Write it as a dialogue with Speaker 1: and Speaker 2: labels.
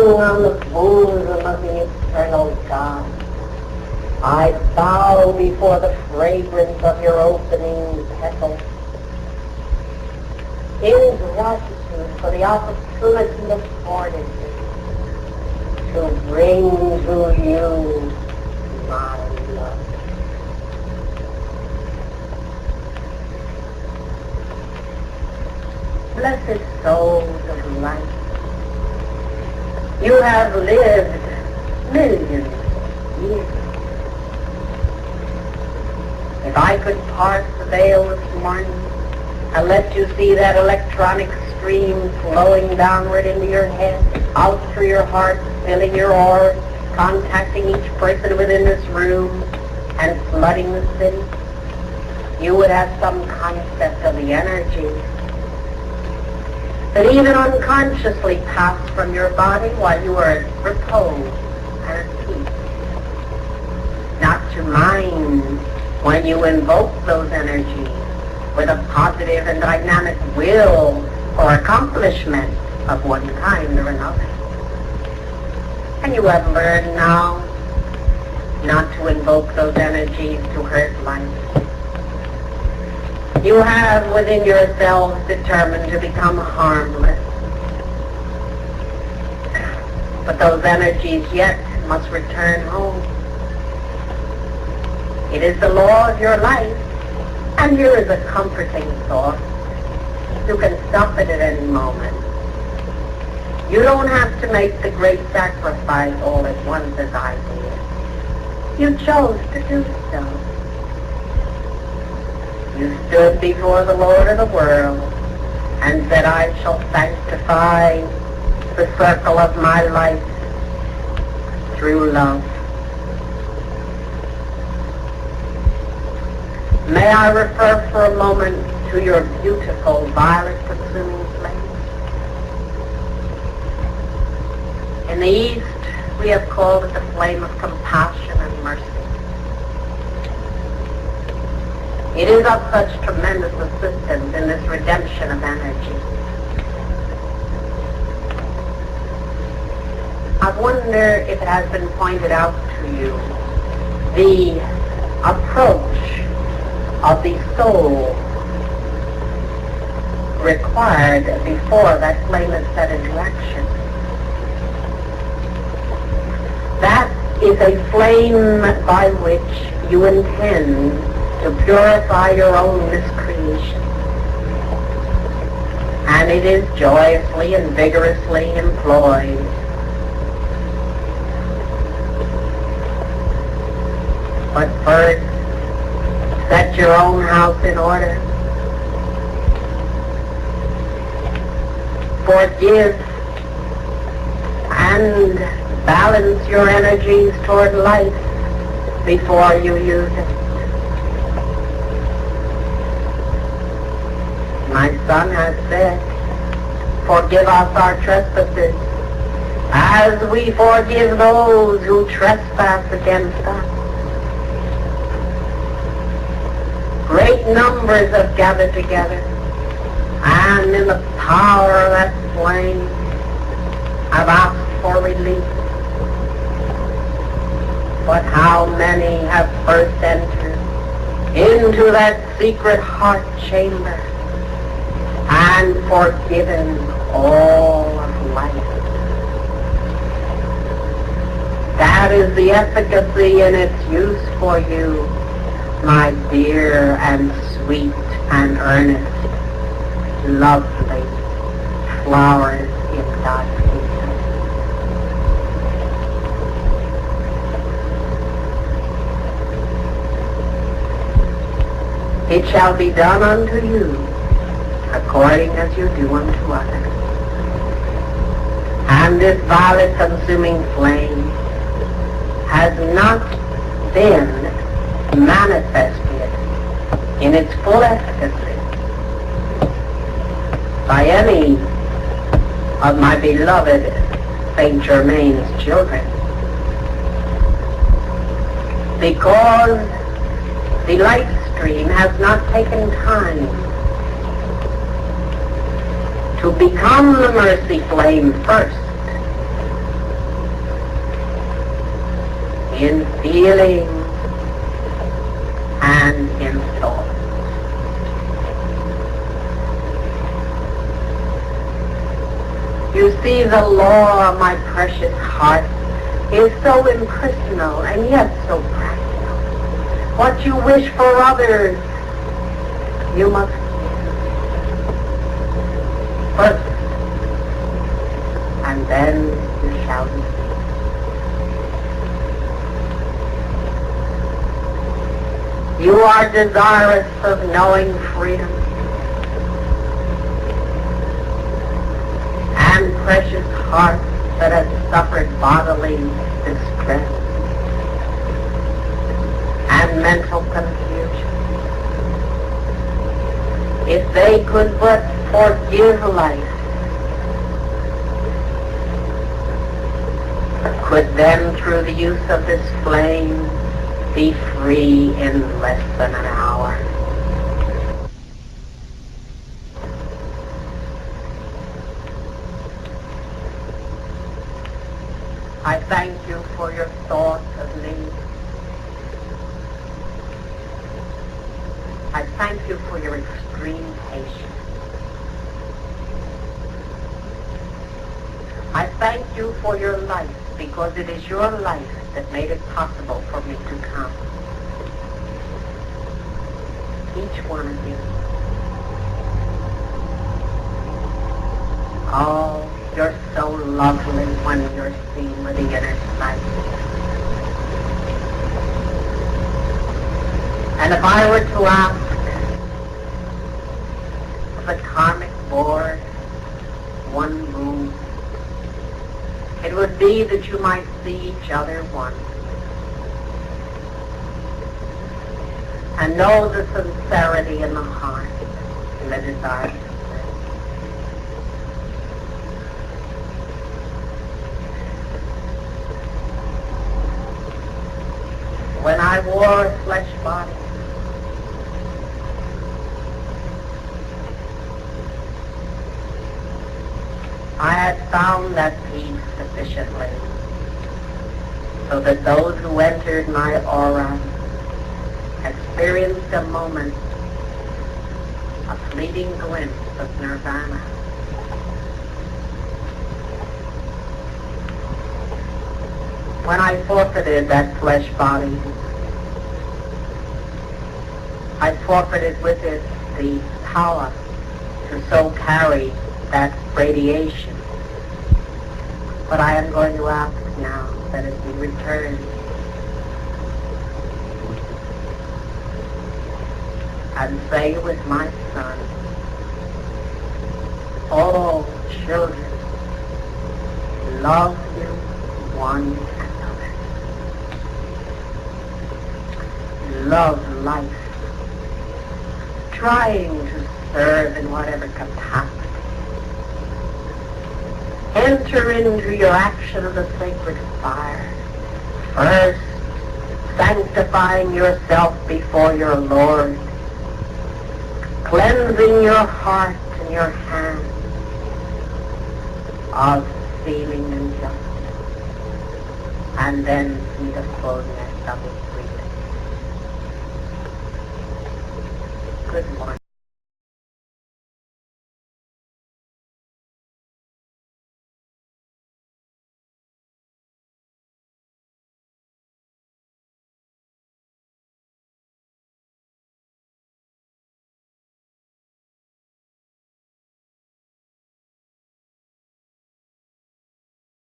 Speaker 1: on the bosom of the eternal God. I bow before the fragrance of your opening petals in gratitude for the opportunity afforded to bring to you my love. Blessed souls of light, you have lived millions of years. If I could part the veil this morning and let you see that electronic stream flowing downward into your head, out through your heart, filling your orbs, contacting each person within this room, and flooding the city, you would have some concept of the energy that even unconsciously passed from your body while you were at repose and at peace. Not to mind when you invoke those energies with a positive and dynamic will for accomplishment of one kind or another. And you have learned now not to invoke those energies to hurt life. You have within yourselves determined to become harmless. But those energies yet must return home. It is the law of your life, and here is a comforting thought. You can stop it at any moment. You don't have to make the great sacrifice all at once as I did. You chose to do so. You stood before the Lord of the world and said, I shall sanctify the circle of my life through love. May I refer for a moment to your beautiful violet-consuming flame? In the East, we have called it the flame of compassion and mercy. It is of such tremendous assistance in this redemption of energy. I wonder if it has been pointed out to you the approach of the soul required before that flame is set into action. That is a flame by which you intend to purify your own miscreation. And it is joyously and vigorously employed. But first, set your own house in order. Forgive and balance your energies toward life before you use it. My son has said, forgive us our trespasses as we forgive those who trespass against us. Great numbers have gathered together, and in the power of that flame have asked for relief. But how many have first entered into that secret heart chamber and forgiven all of life? That is the efficacy and its use for you, my dear and sweet and earnest, lovely flowers in God's kingdom. It shall be done unto you according as you do unto others. And this violet-consuming flame has not been manifested in its full efficacy by any of my beloved Saint Germain's children, because the light stream has not taken time to become the mercy flame first in feeling and in thought. You see, the law, my precious heart, is so impersonal and yet so practical. What you wish for others, you must give first, and then you shall receive. You are desirous of knowing freedom, and precious heart that has suffered bodily distress and mental confusion. If they could but forgive life, could then through the use of this flame be free in less than an hour. I thank you for your thought of me. I thank you for your extreme patience. I thank you for your life, because it is your life that made it possible for me to come. Each one of you. Oh, you're so lovely when you're seen with the inner sight. And if I were to ask the karmic board one move, it would be that you might see each other once and know the sincerity in the heart and the desire to live. When I wore a flesh body, I had found that peace sufficiently so that those who entered my aura experienced a moment, a fleeting glimpse of nirvana. When I forfeited that flesh body, I forfeited with it the power to so carry that radiation. But I am going to ask now that it be returned and say with my son, all children, love you one another. Love life, trying to serve in whatever capacity. Enter into your action of the sacred fire, first sanctifying yourself before your Lord, cleansing your heart and your hands of feeling injustice, and then see the fullness of His freedom. Good morning.